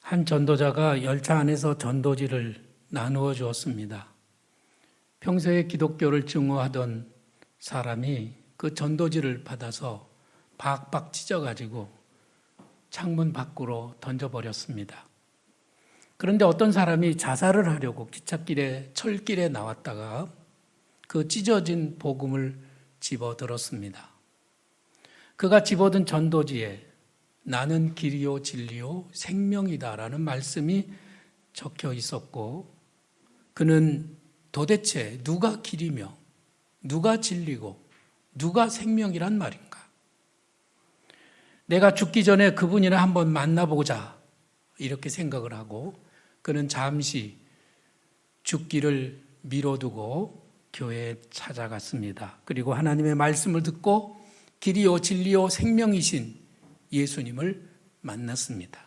한 전도자가 열차 안에서 전도지를 나누어 주었습니다. 평소에 기독교를 증오하던 사람이 그 전도지를 받아서 박박 찢어가지고 창문 밖으로 던져버렸습니다. 그런데 어떤 사람이 자살을 하려고 기찻길에 철길에 나왔다가 그 찢어진 복음을 집어들었습니다. 그가 집어든 전도지에 나는 길이요 진리요 생명이다라는 말씀이 적혀 있었고, 그는 도대체 누가 길이며 누가 진리고 누가 생명이란 말인가? 내가 죽기 전에 그분이나 한번 만나보자 이렇게 생각을 하고 그는 잠시 죽기를 미뤄두고 교회에 찾아갔습니다. 그리고 하나님의 말씀을 듣고 길이요 진리요 생명이신 예수님을 만났습니다.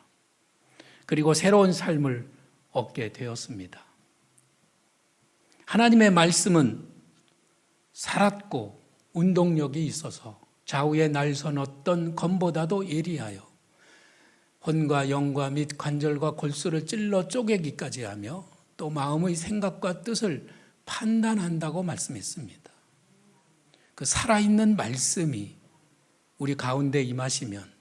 그리고 새로운 삶을 얻게 되었습니다. 하나님의 말씀은 살았고 운동력이 있어서 좌우에 날선 어떤 검보다도 예리하여 혼과 영과 및 관절과 골수를 찔러 쪼개기까지 하며 또 마음의 생각과 뜻을 판단한다고 말씀했습니다. 그 살아있는 말씀이 우리 가운데 임하시면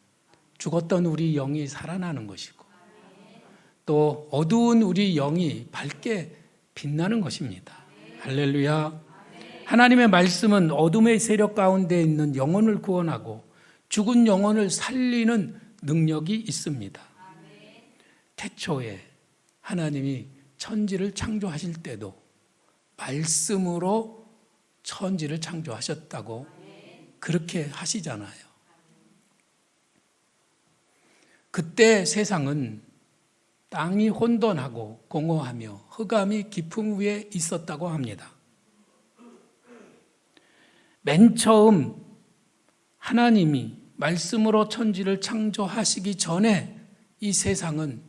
죽었던 우리 영이 살아나는 것이고 또 어두운 우리 영이 밝게 빛나는 것입니다. 할렐루야. 하나님의 말씀은 어둠의 세력 가운데 있는 영혼을 구원하고 죽은 영혼을 살리는 능력이 있습니다. 태초에 하나님이 천지를 창조하실 때도 말씀으로 천지를 창조하셨다고 그렇게 하시잖아요. 그때 세상은 땅이 혼돈하고 공허하며 흑암이 깊음 위에 있었다고 합니다. 맨 처음 하나님이 말씀으로 천지를 창조하시기 전에 이 세상은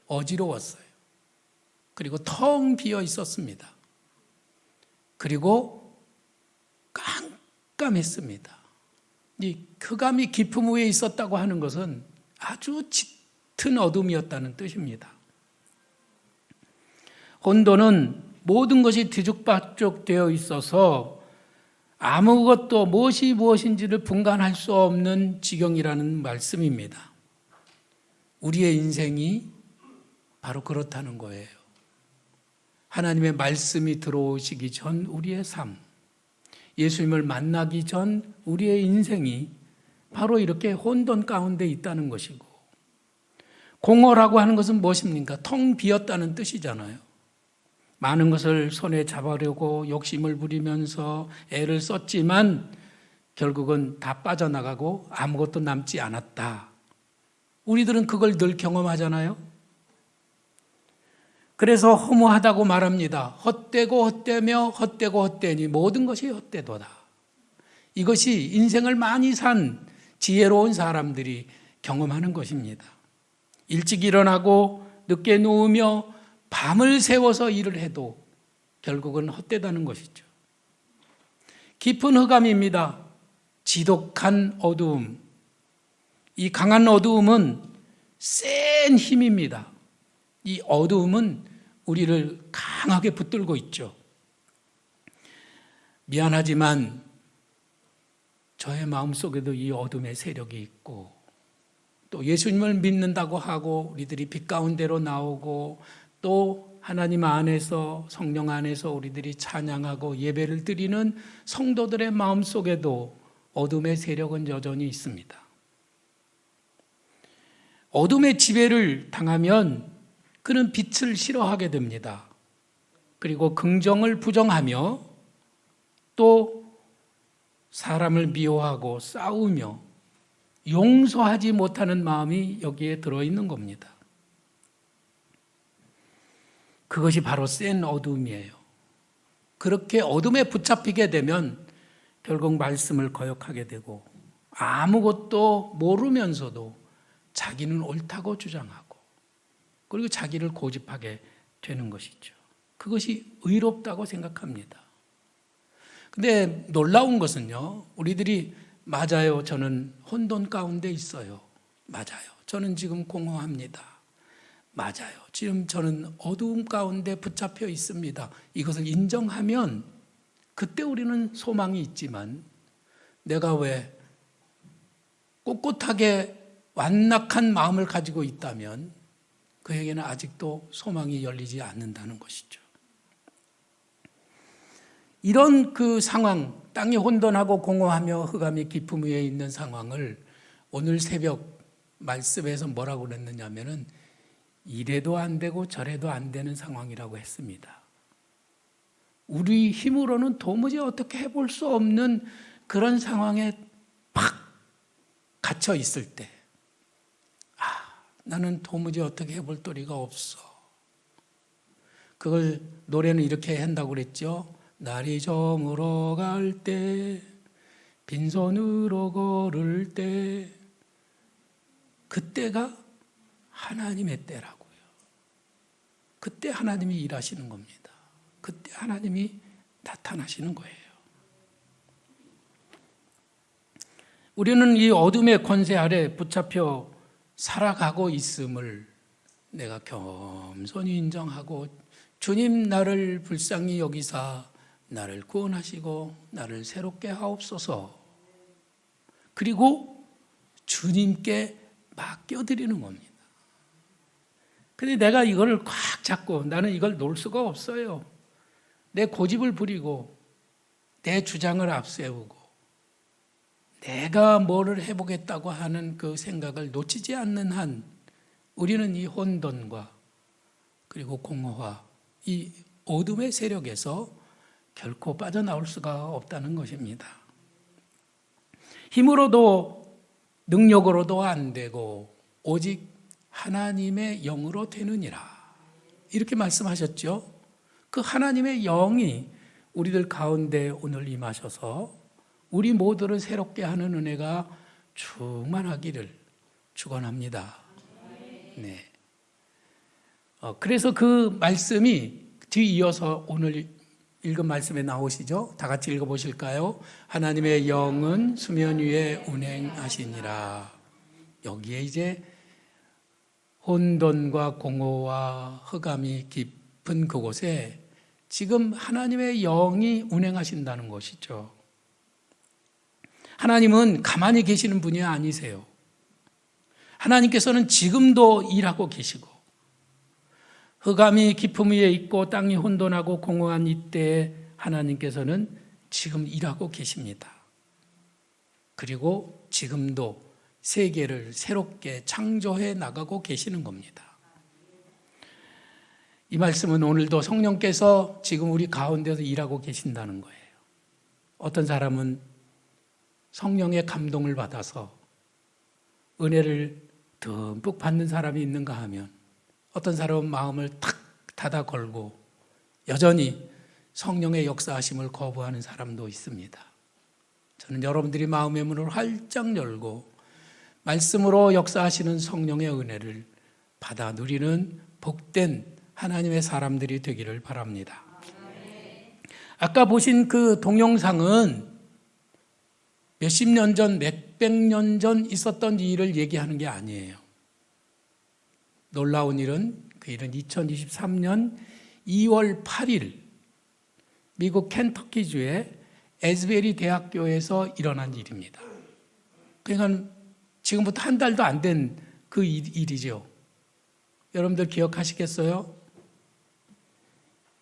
어지러웠어요. 그리고 텅 비어 있었습니다. 그리고 깜깜했습니다. 이 흑암이 깊음 위에 있었다고 하는 것은 아주 짙은 어둠이었다는 뜻입니다. 혼돈은 모든 것이 뒤죽박죽 되어 있어서 아무것도 무엇이 무엇인지를 분간할 수 없는 지경이라는 말씀입니다. 우리의 인생이 바로 그렇다는 거예요. 하나님의 말씀이 들어오시기 전 우리의 삶, 예수님을 만나기 전 우리의 인생이 바로 이렇게 혼돈 가운데 있다는 것이고, 공허라고 하는 것은 무엇입니까? 텅 비었다는 뜻이잖아요. 많은 것을 손에 잡으려고 욕심을 부리면서 애를 썼지만 결국은 다 빠져나가고 아무것도 남지 않았다. 우리들은 그걸 늘 경험하잖아요. 그래서 허무하다고 말합니다. 헛되고 헛되며 헛되고 헛되니 모든 것이 헛되도다. 이것이 인생을 많이 산 지혜로운 사람들이 경험하는 것입니다. 일찍 일어나고 늦게 누우며 밤을 새워서 일을 해도 결국은 헛되다는 것이죠. 깊은 흑암입니다. 지독한 어두움. 이 강한 어두움은 센 힘입니다. 이 어두움은 우리를 강하게 붙들고 있죠. 미안하지만 저의 마음속에도 이 어둠의 세력이 있고 또 예수님을 믿는다고 하고 우리들이 빛 가운데로 나오고 또 하나님 안에서 성령 안에서 우리들이 찬양하고 예배를 드리는 성도들의 마음속에도 어둠의 세력은 여전히 있습니다. 어둠의 지배를 당하면 그는 빛을 싫어하게 됩니다. 그리고 긍정을 부정하며 또 사람을 미워하고 싸우며 용서하지 못하는 마음이 여기에 들어있는 겁니다. 그것이 바로 센 어둠이에요. 그렇게 어둠에 붙잡히게 되면 결국 말씀을 거역하게 되고 아무것도 모르면서도 자기는 옳다고 주장하고 그리고 자기를 고집하게 되는 것이죠. 그것이 의롭다고 생각합니다. 근데 놀라운 것은요, 우리들이 맞아요. 저는 혼돈 가운데 있어요. 맞아요. 저는 지금 공허합니다. 맞아요. 지금 저는 어두움 가운데 붙잡혀 있습니다. 이것을 인정하면 그때 우리는 소망이 있지만 내가 왜 꼿꼿하게 완낙한 마음을 가지고 있다면 그에게는 아직도 소망이 열리지 않는다는 것이죠. 이런 그 상황, 땅이 혼돈하고 공허하며 흑암이 깊음 위에 있는 상황을 오늘 새벽 말씀에서 뭐라고 그랬느냐 하면은 이래도 안 되고 저래도 안 되는 상황이라고 했습니다. 우리 힘으로는 도무지 어떻게 해볼 수 없는 그런 상황에 팍 갇혀 있을 때, 나는 도무지 어떻게 해볼 도리가 없어. 그걸 노래는 이렇게 한다고 그랬죠. 날이 저물어 갈 때, 빈손으로 걸을 때, 그때가 하나님의 때라고요. 그때 하나님이 일하시는 겁니다. 그때 하나님이 나타나시는 거예요. 우리는 이 어둠의 권세 아래 붙잡혀 살아가고 있음을 내가 겸손히 인정하고 주님 나를 불쌍히 여기사 나를 구원하시고 나를 새롭게 하옵소서. 그리고 주님께 맡겨드리는 겁니다. 근데 내가 이걸 꽉 잡고 나는 이걸 놓을 수가 없어요. 내 고집을 부리고 내 주장을 앞세우고 내가 뭐를 해보겠다고 하는 그 생각을 놓치지 않는 한 우리는 이 혼돈과 그리고 공허와 이 어둠의 세력에서 결코 빠져나올 수가 없다는 것입니다. 힘으로도 능력으로도 안 되고 오직 하나님의 영으로 되느니라. 이렇게 말씀하셨죠. 그 하나님의 영이 우리들 가운데 오늘 임하셔서 우리 모두를 새롭게 하는 은혜가 충만하기를 축원합니다. 네. 그래서 그 말씀이 뒤이어서 오늘 읽은 말씀에 나오시죠? 다 같이 읽어보실까요? 하나님의 영은 수면 위에 운행하시니라. 여기에 이제 혼돈과 공허와 흑암이 깊은 그곳에 지금 하나님의 영이 운행하신다는 것이죠. 하나님은 가만히 계시는 분이 아니세요. 하나님께서는 지금도 일하고 계시고 흑암이 깊음 위에 있고 땅이 혼돈하고 공허한 이때에 하나님께서는 지금 일하고 계십니다. 그리고 지금도 세계를 새롭게 창조해 나가고 계시는 겁니다. 이 말씀은 오늘도 성령께서 지금 우리 가운데서 일하고 계신다는 거예요. 어떤 사람은 성령의 감동을 받아서 은혜를 듬뿍 받는 사람이 있는가 하면 어떤 사람은 마음을 탁 닫아 걸고 여전히 성령의 역사하심을 거부하는 사람도 있습니다. 저는 여러분들이 마음의 문을 활짝 열고 말씀으로 역사하시는 성령의 은혜를 받아 누리는 복된 하나님의 사람들이 되기를 바랍니다. 아까 보신 그 동영상은 몇십 년 전, 몇백 년 전 있었던 일을 얘기하는 게 아니에요. 놀라운 일은 그 일은 2023년 2월 8일 미국 켄터키주의 에즈베리 대학교에서 일어난 일입니다. 그러니까 지금부터 한 달도 안 된 그 일이죠. 여러분들 기억하시겠어요?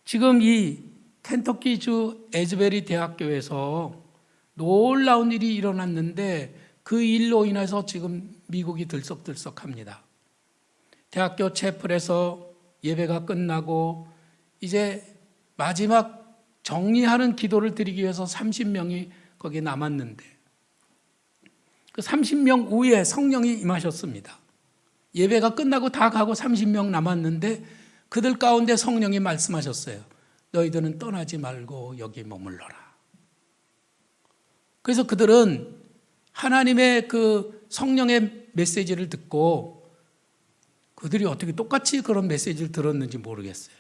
지금 이 켄터키주 에즈베리 대학교에서 놀라운 일이 일어났는데 그 일로 인해서 지금 미국이 들썩들썩합니다. 대학교 채플에서 예배가 끝나고 이제 마지막 정리하는 기도를 드리기 위해서 30명이 거기에 남았는데 그 30명 후에 성령이 임하셨습니다. 예배가 끝나고 다 가고 30명 남았는데 그들 가운데 성령이 말씀하셨어요. 너희들은 떠나지 말고 여기 머물러라. 그래서 그들은 하나님의 그 성령의 메시지를 듣고 그들이 어떻게 똑같이 그런 메시지를 들었는지 모르겠어요.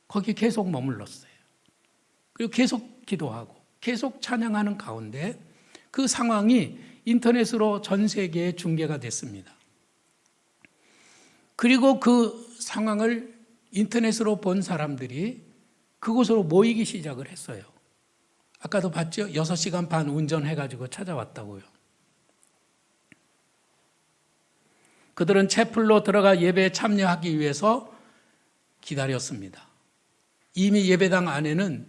거기 계속 머물렀어요. 그리고 계속 기도하고 계속 찬양하는 가운데 그 상황이 인터넷으로 전 세계에 중계가 됐습니다. 그리고 그 상황을 인터넷으로 본 사람들이 그곳으로 모이기 시작을 했어요. 아까도 봤죠? 6시간 반 운전해가지고 찾아왔다고요. 그들은 채플로 들어가 예배에 참여하기 위해서 기다렸습니다. 이미 예배당 안에는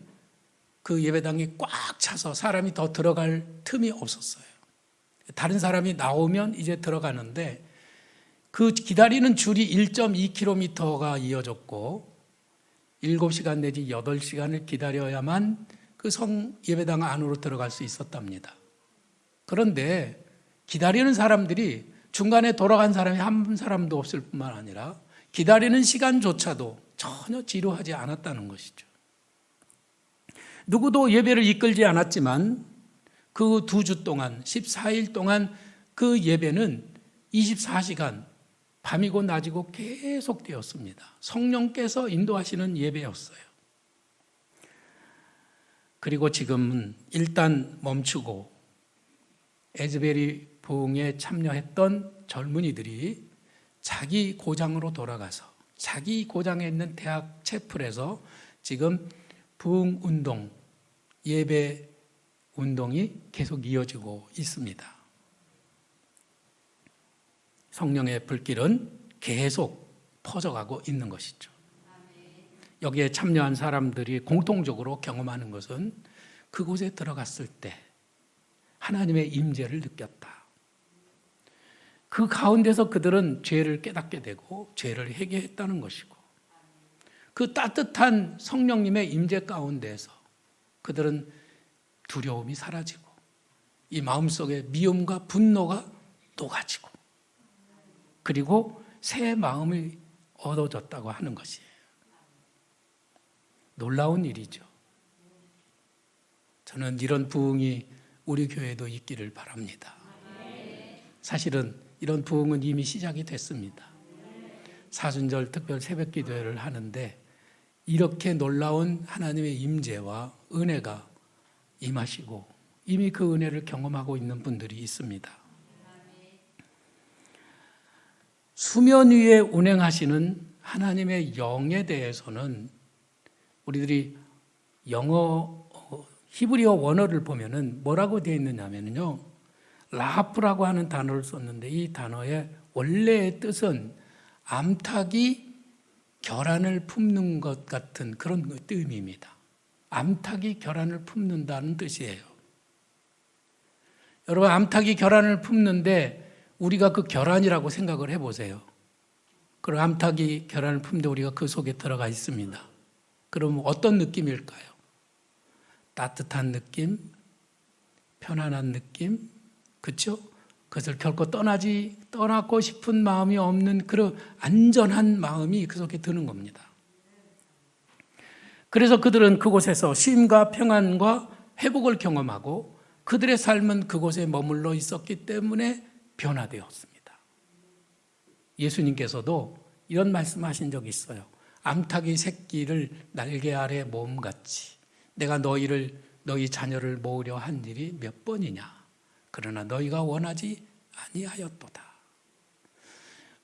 그 예배당이 꽉 차서 사람이 더 들어갈 틈이 없었어요. 다른 사람이 나오면 이제 들어가는데 그 기다리는 줄이 1.2km가 이어졌고 7시간 내지 8시간을 기다려야만 그 성 예배당 안으로 들어갈 수 있었답니다. 그런데 기다리는 사람들이 중간에 돌아간 사람이 한 사람도 없을 뿐만 아니라 기다리는 시간조차도 전혀 지루하지 않았다는 것이죠. 누구도 예배를 이끌지 않았지만 그 2주 동안 14일 동안 그 예배는 24시간 밤이고 낮이고 계속되었습니다. 성령께서 인도하시는 예배였어요. 그리고 지금은 일단 멈추고 에즈베리 부흥에 참여했던 젊은이들이 자기 고장으로 돌아가서 자기 고장에 있는 대학 채플에서 지금 부흥운동, 예배 운동이 계속 이어지고 있습니다. 성령의 불길은 계속 퍼져가고 있는 것이죠. 여기에 참여한 사람들이 공통적으로 경험하는 것은 그곳에 들어갔을 때 하나님의 임재를 느꼈다. 그 가운데서 그들은 죄를 깨닫게 되고 죄를 회개했다는 것이고 그 따뜻한 성령님의 임재 가운데에서 그들은 두려움이 사라지고 이 마음속에 미움과 분노가 녹아지고 그리고 새 마음이 얻어졌다고 하는 것이에요. 놀라운 일이죠. 저는 이런 부흥이 우리 교회에도 있기를 바랍니다. 사실은 이런 부흥은 이미 시작이 됐습니다. 사순절 특별 새벽기도회를 하는데 이렇게 놀라운 하나님의 임재와 은혜가 임하시고 이미 그 은혜를 경험하고 있는 분들이 있습니다. 수면 위에 운행하시는 하나님의 영에 대해서는 우리들이 영어 히브리어 원어를 보면은 뭐라고 되어 있느냐면요, 라프라고 하는 단어를 썼는데 이 단어의 원래의 뜻은 암탉이 결안을 품는 것 같은 그런 의미입니다. 암탉이 결안을 품는다는 뜻이에요. 여러분, 암탉이 결안을 품는데 우리가 그 결안이라고 생각을 해보세요. 그럼 암탉이 결안을 품는데 우리가 그 속에 들어가 있습니다. 그럼 어떤 느낌일까요? 따뜻한 느낌, 편안한 느낌, 그렇죠? 그것을 결코 떠나고 싶은 마음이 없는 그런 안전한 마음이 그 속에 드는 겁니다. 그래서 그들은 그곳에서 쉼과 평안과 회복을 경험하고 그들의 삶은 그곳에 머물러 있었기 때문에 변화되었습니다. 예수님께서도 이런 말씀하신 적이 있어요. 암탉이 새끼를 날개 아래 모음같이 내가 너희 자녀를 모으려 한 일이 몇 번이냐. 그러나 너희가 원하지 아니하였도다.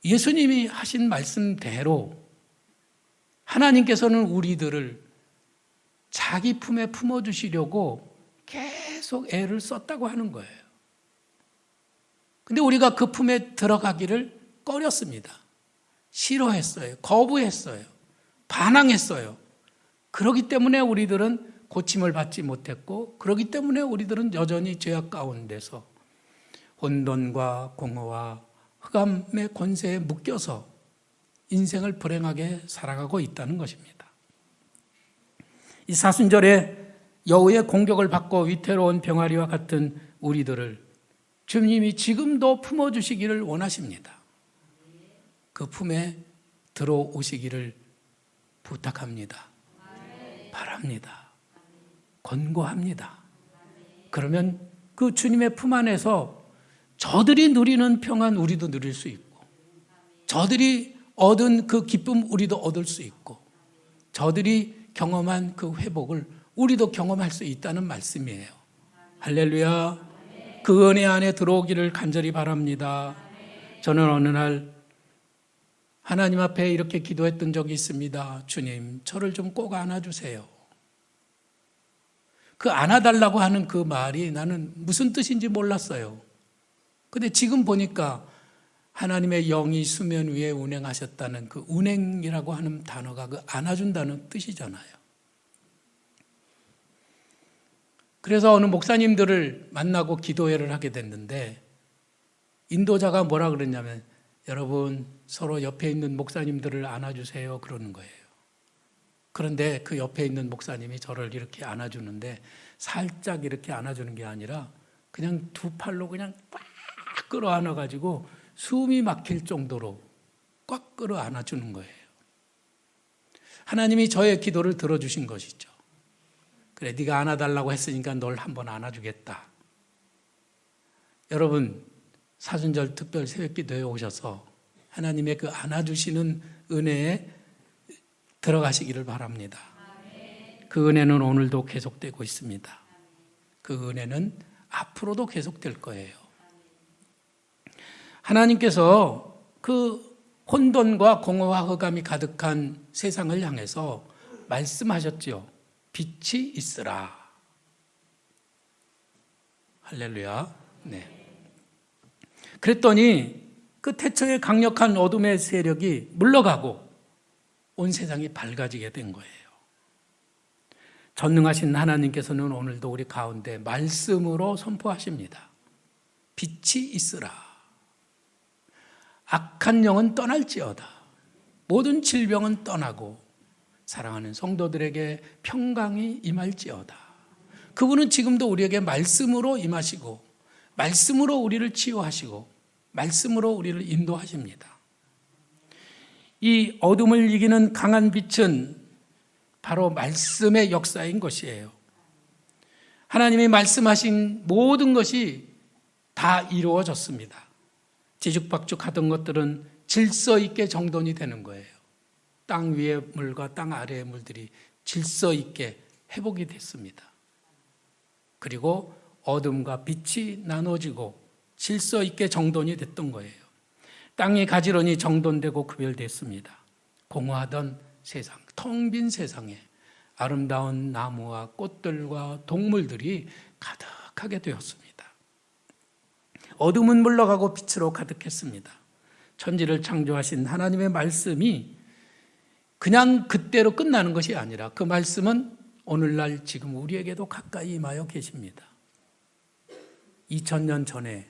예수님이 하신 말씀대로 하나님께서는 우리들을 자기 품에 품어주시려고 계속 애를 썼다고 하는 거예요. 근데 우리가 그 품에 들어가기를 꺼렸습니다. 싫어했어요. 거부했어요. 반항했어요. 그렇기 때문에 우리들은 고침을 받지 못했고 그렇기 때문에 우리들은 여전히 죄악 가운데서 혼돈과 공허와 흑암의 권세에 묶여서 인생을 불행하게 살아가고 있다는 것입니다. 이 사순절에 여우의 공격을 받고 위태로운 병아리와 같은 우리들을 주님이 지금도 품어주시기를 원하십니다. 그 품에 들어오시기를 부탁합니다. 바랍니다. 권고합니다. 그러면 그 주님의 품 안에서 저들이 누리는 평안 우리도 누릴 수 있고 저들이 얻은 그 기쁨 우리도 얻을 수 있고 저들이 경험한 그 회복을 우리도 경험할 수 있다는 말씀이에요. 할렐루야. 그 은혜 안에 들어오기를 간절히 바랍니다. 저는 어느 날 하나님 앞에 이렇게 기도했던 적이 있습니다. 주님, 저를 좀 꼭 안아주세요. 그 안아달라고 하는 그 말이 나는 무슨 뜻인지 몰랐어요. 근데 지금 보니까 하나님의 영이 수면 위에 운행하셨다는 그 운행이라고 하는 단어가 그 안아준다는 뜻이잖아요. 그래서 어느 목사님들을 만나고 기도회를 하게 됐는데 인도자가 뭐라 그랬냐면 여러분 서로 옆에 있는 목사님들을 안아주세요 그러는 거예요. 그런데 그 옆에 있는 목사님이 저를 이렇게 안아주는데 살짝 이렇게 안아주는 게 아니라 그냥 두 팔로 그냥 꽉 끌어안아가지고 숨이 막힐 정도로 꽉 끌어안아주는 거예요. 하나님이 저의 기도를 들어주신 것이죠. 그래, 네가 안아달라고 했으니까 널 한번 안아주겠다. 여러분 사순절 특별 새벽기도에 오셔서 하나님의 그 안아주시는 은혜에 들어가시기를 바랍니다. 그 은혜는 오늘도 계속되고 있습니다. 그 은혜는 앞으로도 계속될 거예요. 하나님께서 그 혼돈과 공허와 흑암이 가득한 세상을 향해서 말씀하셨지요. 빛이 있으라. 할렐루야. 네. 그랬더니 그 태초의 강력한 어둠의 세력이 물러가고 온 세상이 밝아지게 된 거예요. 전능하신 하나님께서는 오늘도 우리 가운데 말씀으로 선포하십니다. 빛이 있으라. 악한 영은 떠날지어다. 모든 질병은 떠나고 사랑하는 성도들에게 평강이 임할지어다. 그분은 지금도 우리에게 말씀으로 임하시고 말씀으로 우리를 치유하시고 말씀으로 우리를 인도하십니다. 이 어둠을 이기는 강한 빛은 바로 말씀의 역사인 것이에요. 하나님이 말씀하신 모든 것이 다 이루어졌습니다. 뒤죽박죽하던 것들은 질서 있게 정돈이 되는 거예요. 땅 위의 물과 땅 아래의 물들이 질서 있게 회복이 됐습니다. 그리고 어둠과 빛이 나눠지고 질서 있게 정돈이 됐던 거예요. 땅이 가지런히 정돈되고 구별됐습니다. 공허하던 세상, 텅 빈 세상에 아름다운 나무와 꽃들과 동물들이 가득하게 되었습니다. 어둠은 물러가고 빛으로 가득했습니다. 천지를 창조하신 하나님의 말씀이 그냥 그때로 끝나는 것이 아니라 그 말씀은 오늘날 지금 우리에게도 가까이 임하여 계십니다. 2000년 전에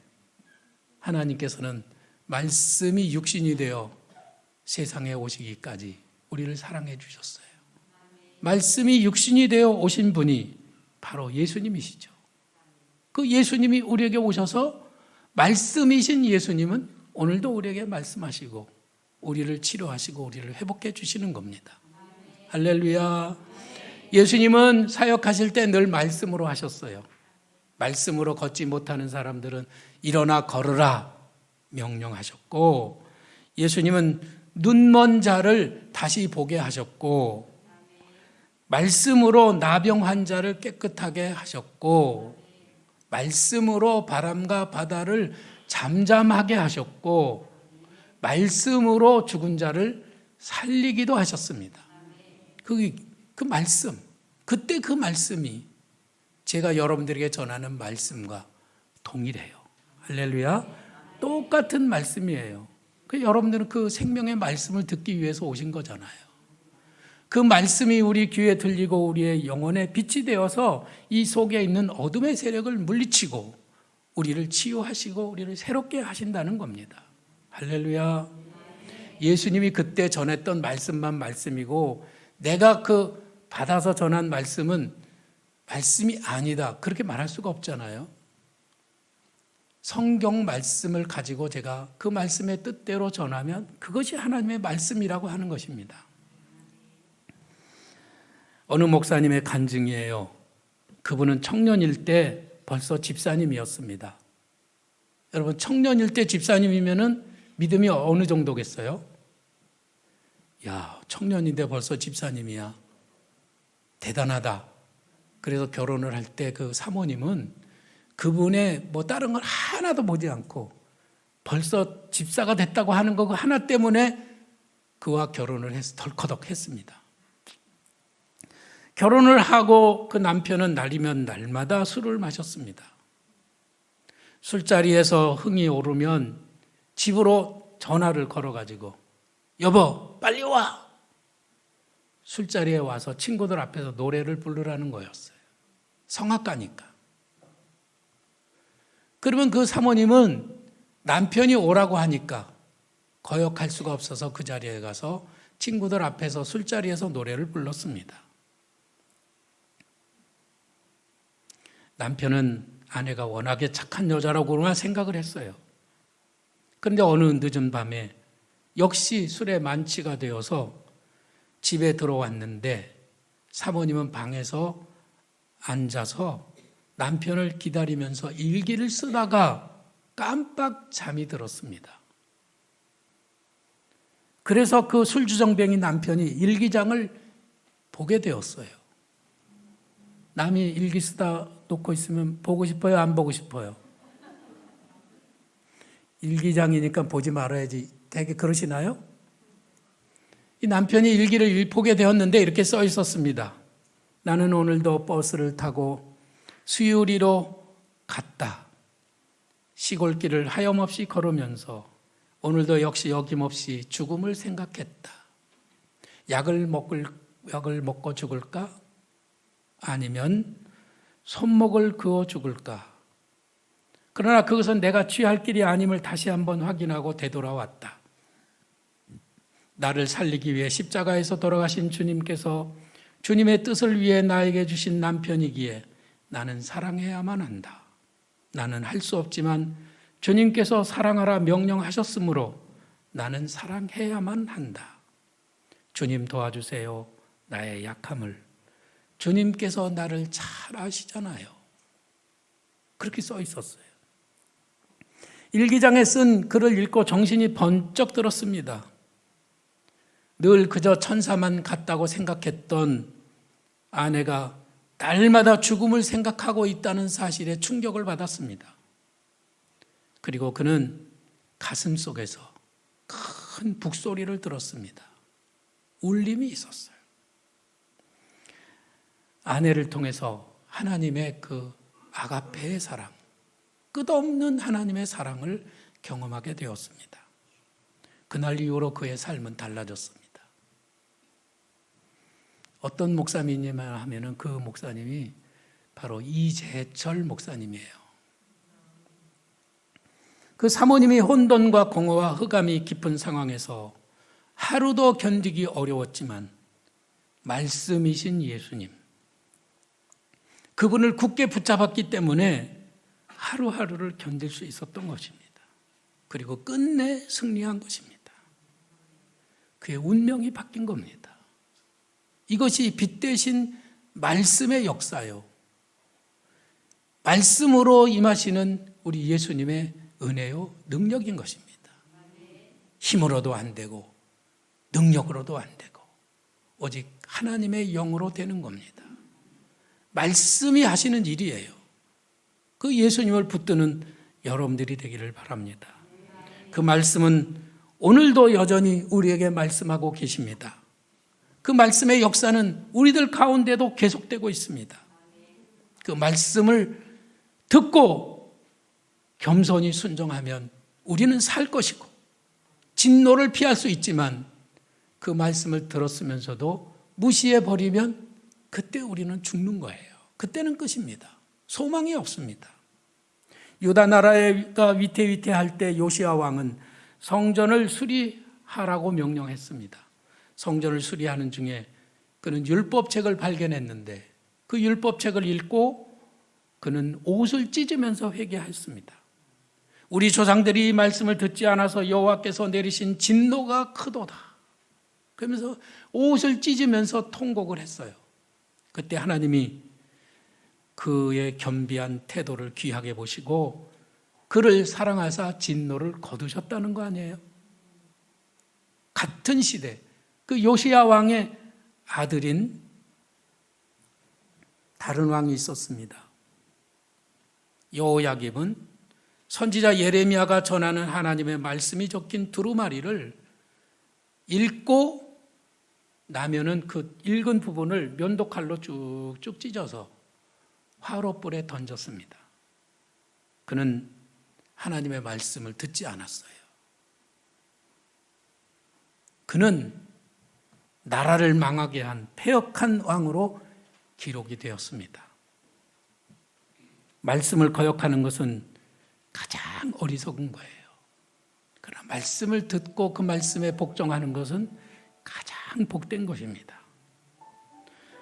하나님께서는 말씀이 육신이 되어 세상에 오시기까지 우리를 사랑해 주셨어요. 말씀이 육신이 되어 오신 분이 바로 예수님이시죠. 그 예수님이 우리에게 오셔서 말씀이신 예수님은 오늘도 우리에게 말씀하시고 우리를 치료하시고 우리를 회복해 주시는 겁니다. 할렐루야. 예수님은 사역하실 때 늘 말씀으로 하셨어요. 말씀으로 걷지 못하는 사람들은 일어나 걸으라 명령하셨고, 예수님은 눈먼 자를 다시 보게 하셨고, 말씀으로 나병 환자를 깨끗하게 하셨고, 말씀으로 바람과 바다를 잠잠하게 하셨고, 말씀으로 죽은 자를 살리기도 하셨습니다. 그 말씀, 그때 그 말씀이 제가 여러분들에게 전하는 말씀과 동일해요. 할렐루야. 똑같은 말씀이에요. 여러분들은 그 생명의 말씀을 듣기 위해서 오신 거잖아요. 그 말씀이 우리 귀에 들리고 우리의 영혼에 빛이 되어서 이 속에 있는 어둠의 세력을 물리치고 우리를 치유하시고 우리를 새롭게 하신다는 겁니다. 할렐루야. 예수님이 그때 전했던 말씀만 말씀이고 내가 그 받아서 전한 말씀은 말씀이 아니다, 그렇게 말할 수가 없잖아요. 성경 말씀을 가지고 제가 그 말씀의 뜻대로 전하면 그것이 하나님의 말씀이라고 하는 것입니다. 어느 목사님의 간증이에요. 그분은 청년일 때 벌써 집사님이었습니다. 여러분, 청년일 때 집사님이면은 믿음이 어느 정도겠어요? 야, 청년인데 벌써 집사님이야. 대단하다. 그래서 결혼을 할 때 그 사모님은 그분의 뭐 다른 걸 하나도 보지 않고 벌써 집사가 됐다고 하는 거 하나 때문에 그와 결혼을 해서 덜커덕 했습니다. 결혼을 하고 그 남편은 날이면 날마다 술을 마셨습니다. 술자리에서 흥이 오르면 집으로 전화를 걸어가지고 여보 빨리 와! 술자리에 와서 친구들 앞에서 노래를 부르라는 거였어요. 성악가니까. 그러면 그 사모님은 남편이 오라고 하니까 거역할 수가 없어서 그 자리에 가서 친구들 앞에서 술자리에서 노래를 불렀습니다. 남편은 아내가 워낙에 착한 여자라고만 생각을 했어요. 그런데 어느 늦은 밤에 역시 술에 만취가 되어서 집에 들어왔는데 사모님은 방에서 앉아서 남편을 기다리면서 일기를 쓰다가 깜빡 잠이 들었습니다. 그래서 그 술주정뱅이 남편이 일기장을 보게 되었어요. 남이 일기 쓰다 놓고 있으면 보고 싶어요? 안 보고 싶어요? 일기장이니까 보지 말아야지. 되게 그러시나요? 이 남편이 일기를 보게 되었는데 이렇게 써 있었습니다. 나는 오늘도 버스를 타고 수유리로 갔다. 시골길을 하염없이 걸으면서 오늘도 역시 여김없이 죽음을 생각했다. 약을 먹고 죽을까? 아니면 손목을 그어 죽을까? 그러나 그것은 내가 취할 길이 아님을 다시 한번 확인하고 되돌아왔다. 나를 살리기 위해 십자가에서 돌아가신 주님께서 주님의 뜻을 위해 나에게 주신 남편이기에 나는 사랑해야만 한다. 나는 할 수 없지만 주님께서 사랑하라 명령하셨으므로 나는 사랑해야만 한다. 주님 도와주세요. 나의 약함을. 주님께서 나를 잘 아시잖아요. 그렇게 써 있었어요. 일기장에 쓴 글을 읽고 정신이 번쩍 들었습니다. 늘 그저 천사만 같다고 생각했던 아내가 날마다 죽음을 생각하고 있다는 사실에 충격을 받았습니다. 그리고 그는 가슴 속에서 큰 북소리를 들었습니다. 울림이 있었어요. 아내를 통해서 하나님의 그 아가페의 사랑, 끝없는 하나님의 사랑을 경험하게 되었습니다. 그날 이후로 그의 삶은 달라졌습니다. 어떤 목사님이냐 하면은 그 목사님이 바로 이재철 목사님이에요. 그 사모님이 혼돈과 공허와 흑암이 깊은 상황에서 하루도 견디기 어려웠지만 말씀이신 예수님, 그분을 굳게 붙잡았기 때문에 하루하루를 견딜 수 있었던 것입니다. 그리고 끝내 승리한 것입니다. 그의 운명이 바뀐 겁니다. 이것이 빛 대신 말씀의 역사요. 말씀으로 임하시는 우리 예수님의 은혜요, 능력인 것입니다. 힘으로도 안 되고 능력으로도 안 되고 오직 하나님의 영으로 되는 겁니다. 말씀이 하시는 일이에요. 그 예수님을 붙드는 여러분들이 되기를 바랍니다. 그 말씀은 오늘도 여전히 우리에게 말씀하고 계십니다. 그 말씀의 역사는 우리들 가운데도 계속되고 있습니다. 그 말씀을 듣고 겸손히 순종하면 우리는 살 것이고 진노를 피할 수 있지만 그 말씀을 들었으면서도 무시해버리면 그때 우리는 죽는 거예요. 그때는 끝입니다. 소망이 없습니다. 유다 나라가 위태위태할 때 요시야 왕은 성전을 수리하라고 명령했습니다. 성전을 수리하는 중에 그는 율법책을 발견했는데 그 율법책을 읽고 그는 옷을 찢으면서 회개했습니다. 우리 조상들이 이 말씀을 듣지 않아서 여호와께서 내리신 진노가 크도다. 그러면서 옷을 찢으면서 통곡을 했어요. 그때 하나님이 그의 겸비한 태도를 귀하게 보시고 그를 사랑하사 진노를 거두셨다는 거 아니에요? 같은 시대 그 요시야 왕의 아들인 다른 왕이 있었습니다. 여호야김은 선지자 예레미야가 전하는 하나님의 말씀이 적힌 두루마리를 읽고 나면은 그 읽은 부분을 면도칼로 쭉쭉 찢어서 화로불에 던졌습니다. 그는 하나님의 말씀을 듣지 않았어요. 그는 나라를 망하게 한 패역한 왕으로 기록이 되었습니다. 말씀을 거역하는 것은 가장 어리석은 거예요. 그러나 말씀을 듣고 그 말씀에 복종하는 것은 가장 복된 것입니다.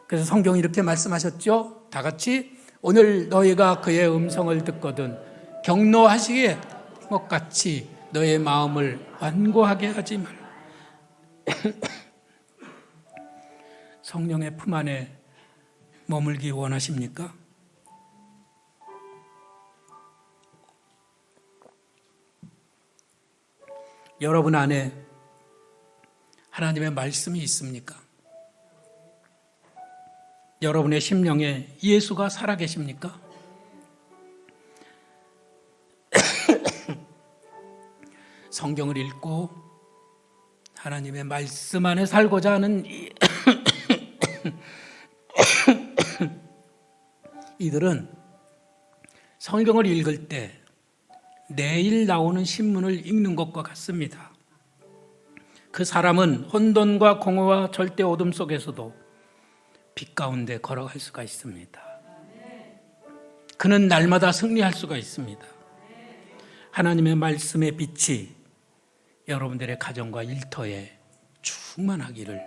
그래서 성경이 이렇게 말씀하셨죠. 다 같이 오늘 너희가 그의 음성을 듣거든 경노하시게 것 같이 너의 마음을 완고하게 하지 말라. 성령의 품 안에 머물기 원하십니까? 여러분 안에 하나님의 말씀이 있습니까? 여러분의 심령에 예수가 살아계십니까? 성경을 읽고 하나님의 말씀 안에 살고자 하는 이들은 성경을 읽을 때 내일 나오는 신문을 읽는 것과 같습니다. 그 사람은 혼돈과 공허와 절대 어둠 속에서도 빛 가운데 걸어갈 수가 있습니다. 그는 날마다 승리할 수가 있습니다. 하나님의 말씀의 빛이 여러분들의 가정과 일터에 충만하기를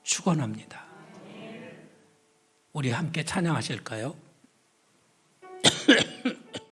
축원합니다. 우리 함께 찬양하실까요?